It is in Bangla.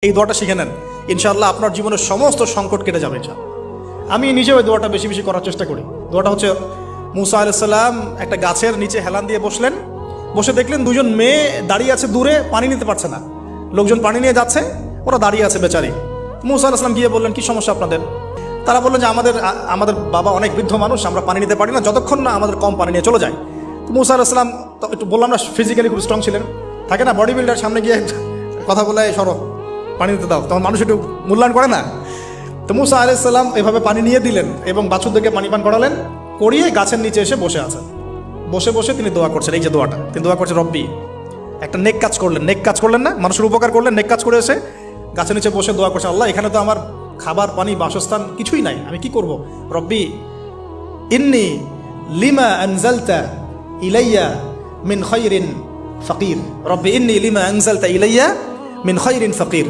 এই দোয়াটা শিখে নেন, ইনশাআল্লাহ আপনার জীবনের সমস্ত সংকট কেটে যাবে। আমি নিজেও এই দোয়াটা বেশি বেশি করার চেষ্টা করি। দোয়াটা হচ্ছে, মুসা আলাইহিস সালাম একটা গাছের নিচে হেলান দিয়ে বসলেন, বসে দেখলেন দুজন মেয়ে দাঁড়িয়ে আছে দূরে, পানি নিতে পারছে না, লোকজন পানি নিয়ে যাচ্ছে, ওরা দাঁড়িয়ে আছে বেচারি। মুসা আলাইহিস সালাম গিয়ে বললেন, কি সমস্যা আপনাদের? তারা বললেন যে আমাদের বাবা অনেক বৃদ্ধ মানুষ, আমরা পানি নিতে পারি না যতক্ষণ না আমাদের কম পানি নিয়ে চলে যায়। তো মুসা আলাইহিস সালাম তো একটু বললাম না, ফিজিক্যালি খুব স্ট্রং ছিলেন, থাকে না বডি বিল্ডার, সামনে গিয়ে কথা বলে সরো পানি দিতে দাও, তখন মানুষ একটু মূল্যায়ন করে না। তো মুসা আলাইহিস সালাম এভাবে পানি নিয়ে দিলেন এবং বাছুরদেরকে পানি পান করালেন, করিয়ে গাছের নিচে এসে বসে আছেন। বসে বসে তিনি দোয়া করছেন, এই যে দোয়াটা তিনি দোয়া করছেন, রব্বি, একটা নেক কাজ করলেন, নেক কাজ করলেন না, মানুষের উপকার করলেন, নেক কাজ করে এসে গাছের নিচে বসে দোয়া করছেন, আল্লাহ এখানে তো আমার খাবার পানি বাসস্থান কিছুই নাই, আমি কি করব? রব্বি ইন্নি লিমা আনজালতা ইলাইয়া মিন খায়রিন ফাকির, রব্বি ইন্নি লিমা আনজালতা ইলাইয়া মিন খায়রিন ফাকির।